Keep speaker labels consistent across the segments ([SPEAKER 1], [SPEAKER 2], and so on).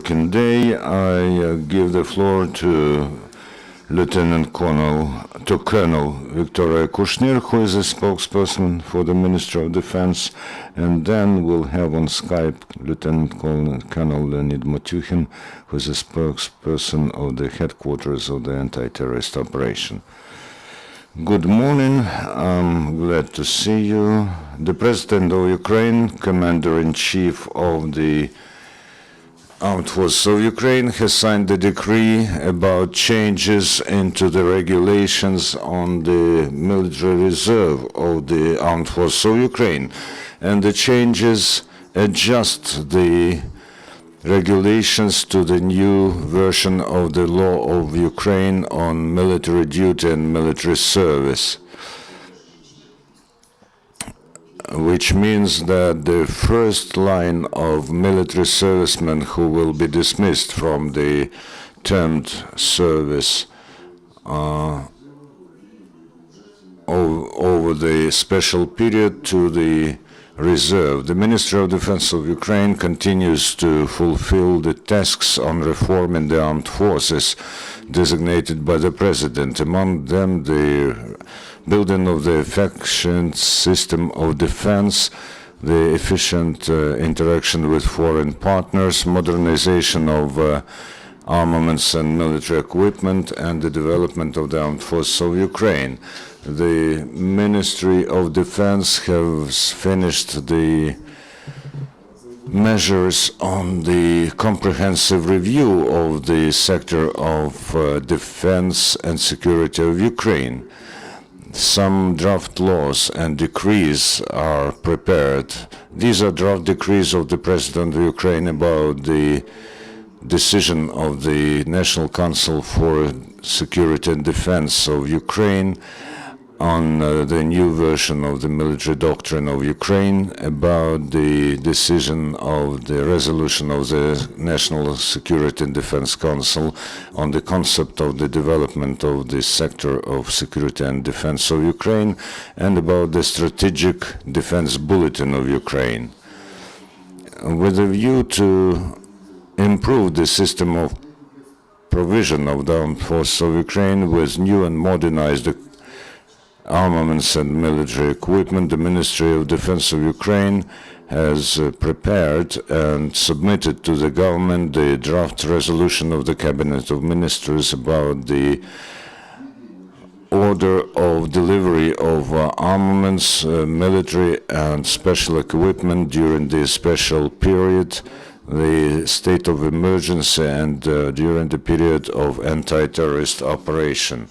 [SPEAKER 1] working day. I give the floor to Colonel Viktoria Kushnir, who is a spokesperson for the Ministry of Defense, and then we'll have on Skype Lieutenant Colonel Leonid Matukhin, who is a spokesperson of the headquarters of the anti-terrorist operation. Good morning. I'm glad to see you. The President of Ukraine, Commander-in-Chief of the Armed Forces of Ukraine, has signed the decree about changes into the regulations on the military reserve of the Armed Forces of Ukraine. And the changes adjust the regulations to the new version of the law of Ukraine on military duty and military service, which means that the first line of military servicemen who will be dismissed from the termed service over the special period to the reserve. The Ministry of Defense of Ukraine continues to fulfill the tasks on reforming the armed forces designated by the President, among them the building of the efficient system of defense, the efficient interaction with foreign partners, modernization of armaments and military equipment, and the development of the armed forces of Ukraine. The Ministry of Defense has finished the measures on the comprehensive review of the sector of defense and security of Ukraine. Some draft laws and decrees are prepared. These are draft decrees of the President of Ukraine about the decision of the National Council for Security and Defense of Ukraine on the new version of the military doctrine of Ukraine, about the decision of the resolution of the National Security and Defense Council on the concept of the development of the sector of security and defense of Ukraine, and about the strategic defense bulletin of Ukraine. With a view to improve the system of provision of the armed forces of Ukraine with new and modernized armaments and military equipment, the Ministry of Defense of Ukraine has prepared and submitted to the government the draft resolution of the Cabinet of Ministers about the order of delivery of armaments, military and special equipment during the special period, the state of emergency, and during the period of anti-terrorist operation.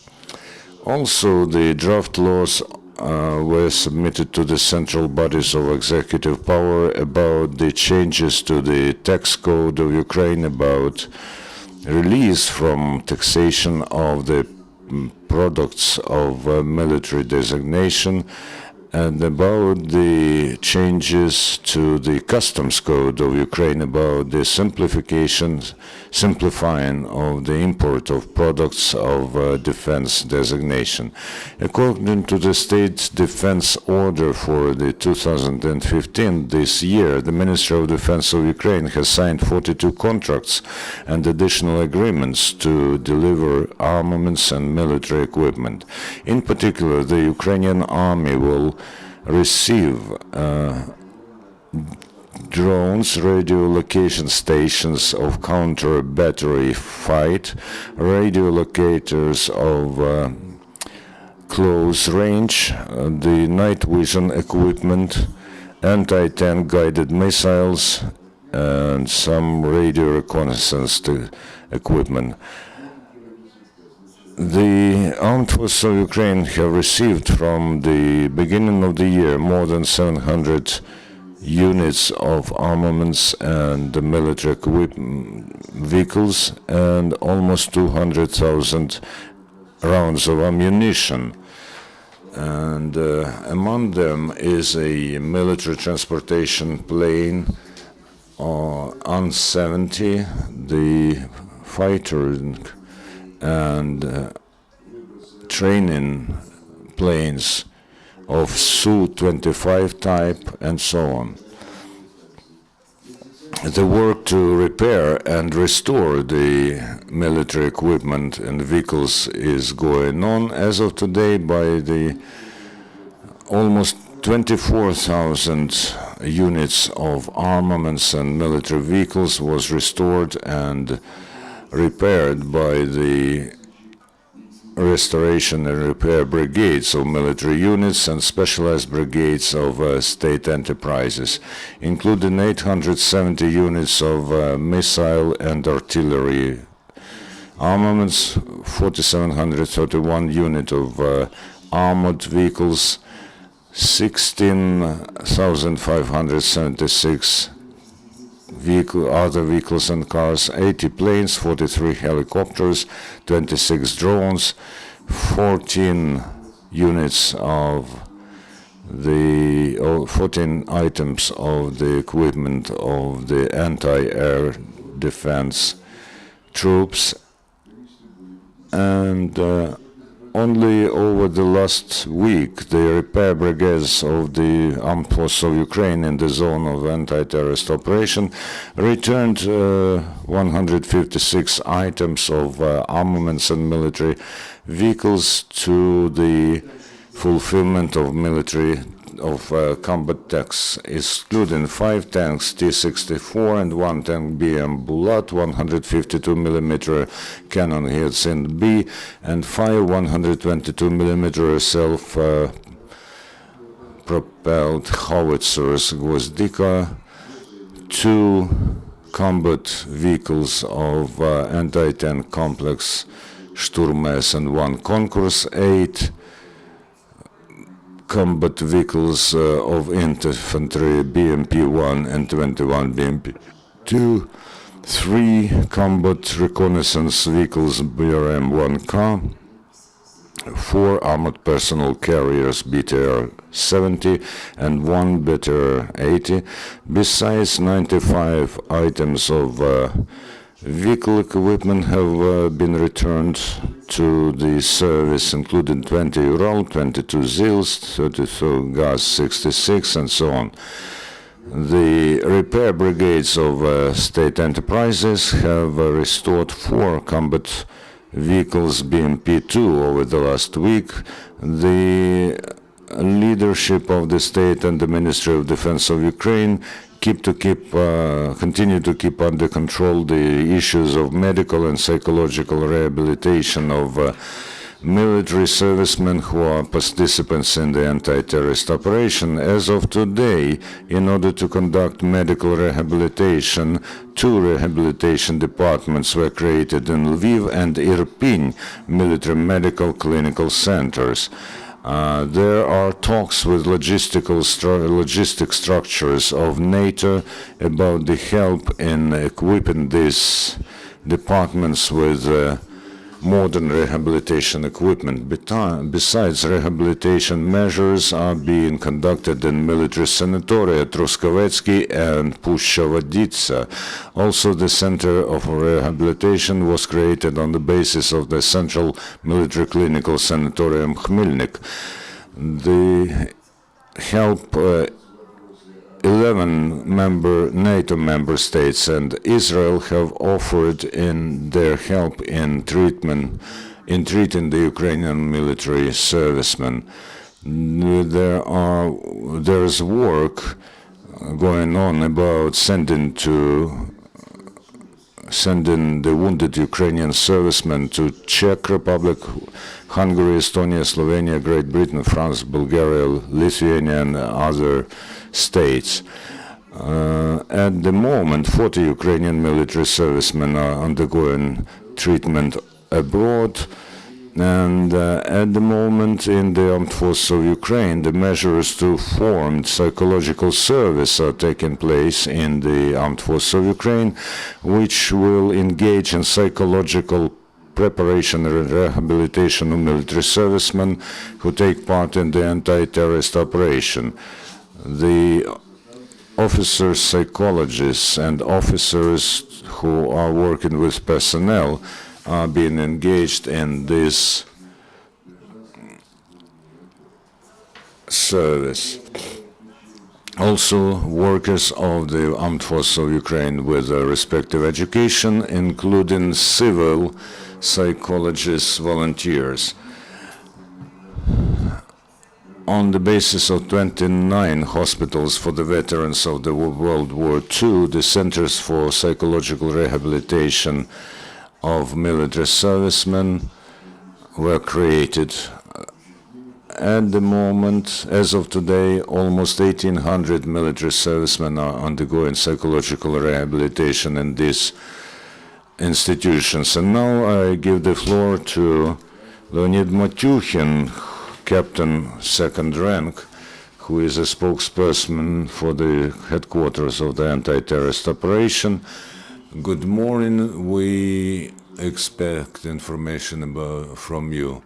[SPEAKER 1] Also, the draft laws were submitted to the central bodies of executive power about the changes to the tax code of Ukraine, about release from taxation of the products of military designation, and about the changes to the customs code of Ukraine, about the simplifying of the import of products of defense designation. According to the State Defense Order for the 2015, this year, the Ministry of Defense of Ukraine has signed 42 contracts and additional agreements to deliver armaments and military equipment. In particular, the Ukrainian army will receive drones, radio location stations of counter-battery fight, radio locators of close range, the night vision equipment, anti-tank guided missiles, and some radio reconnaissance equipment. The Armed Forces of Ukraine have received from the beginning of the year more than 700 units of armaments and military vehicles and almost 200,000 rounds of ammunition. And among them is a military transportation plane, An-70, the fighter and training planes of Su-25 type, and so on. The work to repair and restore the military equipment and vehicles is going on. As of today, by the almost 24,000 units of armaments and military vehicles was restored and repaired by the restoration and repair brigades of military units and specialized brigades of state enterprises, including 870 units of missile and artillery armaments, 4,731 units of armored vehicles, 16,576 other vehicles and cars, 80 planes, 43 helicopters, 26 drones, 14 units of 14 items of the equipment of the anti-air defense troops, and only over the last week, the repair brigades of the Armed Forces of Ukraine in the zone of anti-terrorist operation returned 156 items of armaments and military vehicles to the fulfillment of military combat tanks, excluding 5 tanks T-64 and 1 tank BM Bulat, 152mm cannon Hyacin B, and 5 122mm self-propelled howitzers Gvozdika, 2 combat vehicles of anti-tank complex Sturm S and 1 Konkurs, 8 combat vehicles of infantry BMP-1 and 21 BMP-2, 3 combat reconnaissance vehicles BRM-1K, 4 armored personnel carriers BTR-70 and 1 BTR-80, besides 95 items of vehicle equipment have been returned to the service, including 20 Ural, 22 Zils, 32 Gaz-66, and so on. The repair brigades of state enterprises have restored 4 combat vehicles BMP-2 over the last week. The leadership of the state and the Ministry of Defense of Ukraine continue to keep under control the issues of medical and psychological rehabilitation of military servicemen who are participants in the anti-terrorist operation. As of today, in order to conduct medical rehabilitation, 2 rehabilitation departments were created in Lviv and Irpin military medical clinical centers. There are talks with logistic structures of NATO about the help in equipping these departments with modern rehabilitation equipment. Besides, rehabilitation measures are being conducted in military sanatoria Truskovetsky and Pushchavoditsa. Also, the Center of Rehabilitation was created on the basis of the Central Military Clinical Sanatorium Khmelnyk. The help 11 NATO member states and Israel have offered in their help in treating the Ukrainian military servicemen. There is work going on about sending the wounded Ukrainian servicemen to Czech Republic, Hungary, Estonia, Slovenia, Great Britain, France, Bulgaria, Lithuania, and other states. At the moment, 40 Ukrainian military servicemen are undergoing treatment abroad, and at the moment in the Armed Forces of Ukraine, the measures to form psychological service are taking place in the Armed Forces of Ukraine, which will engage in psychological preparation and rehabilitation of military servicemen who take part in the anti-terrorist operation. The officers, psychologists, and officers who are working with personnel are being engaged in this service. Also, workers of the armed forces of Ukraine with respective education, including civil psychologists, volunteers. On the basis of 29 hospitals for the veterans of the World War II, the Centers for Psychological Rehabilitation of Military Servicemen were created. At the moment, as of today, almost 1,800 military servicemen are undergoing psychological rehabilitation in these institutions. And now I give the floor to Leonid Matukhin, Captain second rank, who is a spokesperson for the headquarters of the anti-terrorist operation. Good morning. We expect information from you.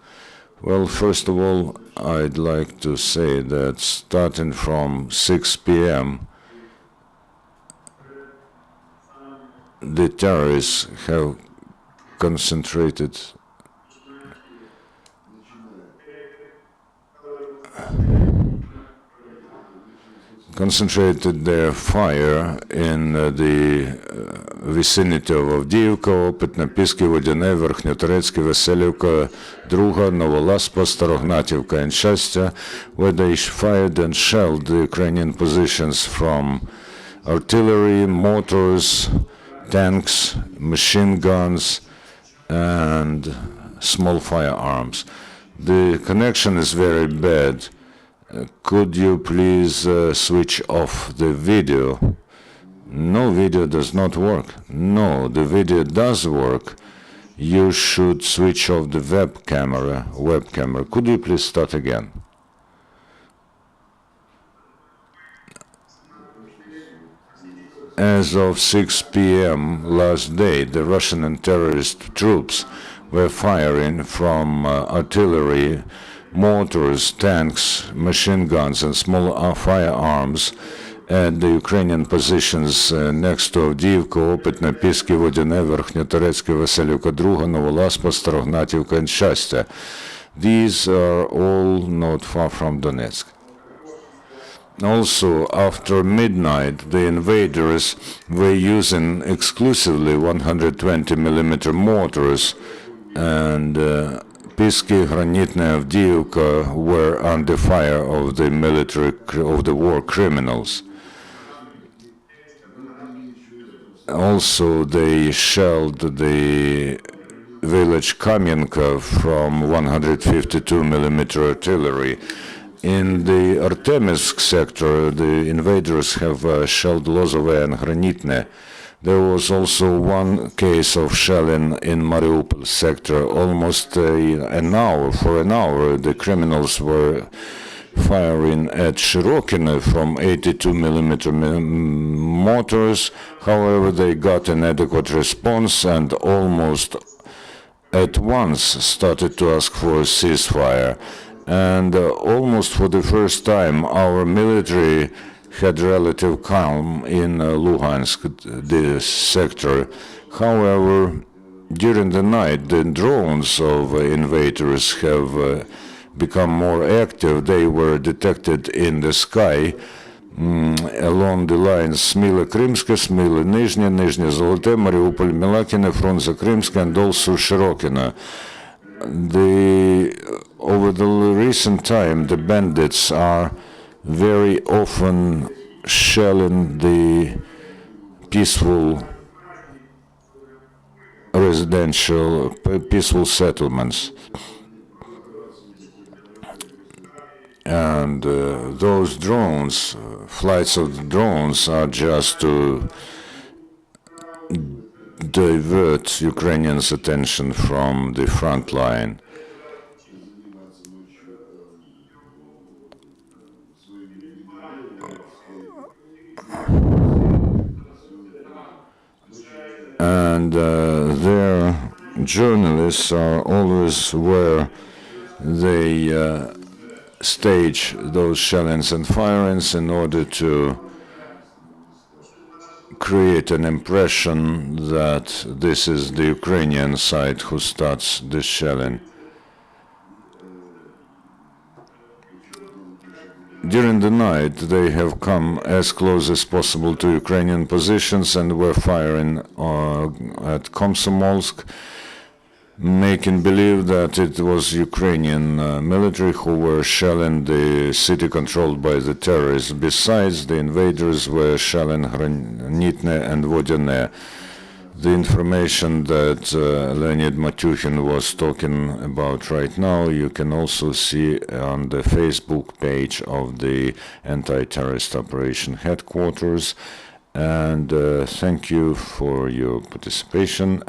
[SPEAKER 1] Well, first of all, I'd like to say that starting from 6 p.m., the terrorists have concentrated their fire in the vicinity of Авдіївка, Опитне-Піски, Водяне, Верхньоторецьке, Веселівка, Друга, Новоласпа, Старогнатівка, and Щастя, where they fired and shelled the Ukrainian positions from artillery, mortars, tanks, machine guns, and small firearms. The connection is very bad. Could you please switch off the video? No, video does not work. No, the video does work. You should switch off the web camera. Could you please start again? As of 6 p.m. last day, the Russian and terrorist troops were firing from artillery, mortars, tanks, machine guns, and small firearms at the Ukrainian positions next to Авдіївка, Опитне-Піски, Водяне, Верхньоторецьке, Веселівка, Друга, Новоласпа, Старогнатівка, and Щастя. These are all not far from Donetsk. Also, after midnight, the invaders were using exclusively 120mm mortars, and Piski, Granitne, Avdiivka were under fire of the war criminals. Also, they shelled the village Kamenka from 152mm artillery. In the Artemivsk sector, the invaders have shelled Lozove and Granitne. There was also one case of shelling in Mariupol sector. Almost for an hour, the criminals were firing at Shirokino from 82mm mortars. However, they got an adequate response and almost at once started to ask for a ceasefire. And almost for the first time, our military had relative calm in Luhansk, the sector. However, during the night, the drones of invaders have become more active. They were detected in the sky along the lines Smila-Krimska, Smila-Nizhny, Nizhny-Zolote, Mariupol, Milakine, Frunze-Krimska, and also Shirokino. Over the recent time, the bandits are very often shelling the peaceful peaceful settlements. And those drones, flights of the drones, are just to divert Ukrainians' attention from the front line. And their journalists are always where they stage those shellings and firings in order to create an impression that this is the Ukrainian side who starts this shelling. During the night, they have come as close as possible to Ukrainian positions and were firing at Komsomolsk, making believe that it was Ukrainian military who were shelling the city controlled by the terrorists. Besides, the invaders were shelling Granitne and Vodene. The information that Leonid Matukhin was talking about right now, you can also see on the Facebook page of the Anti-Terrorist Operation Headquarters. And thank you for your participation.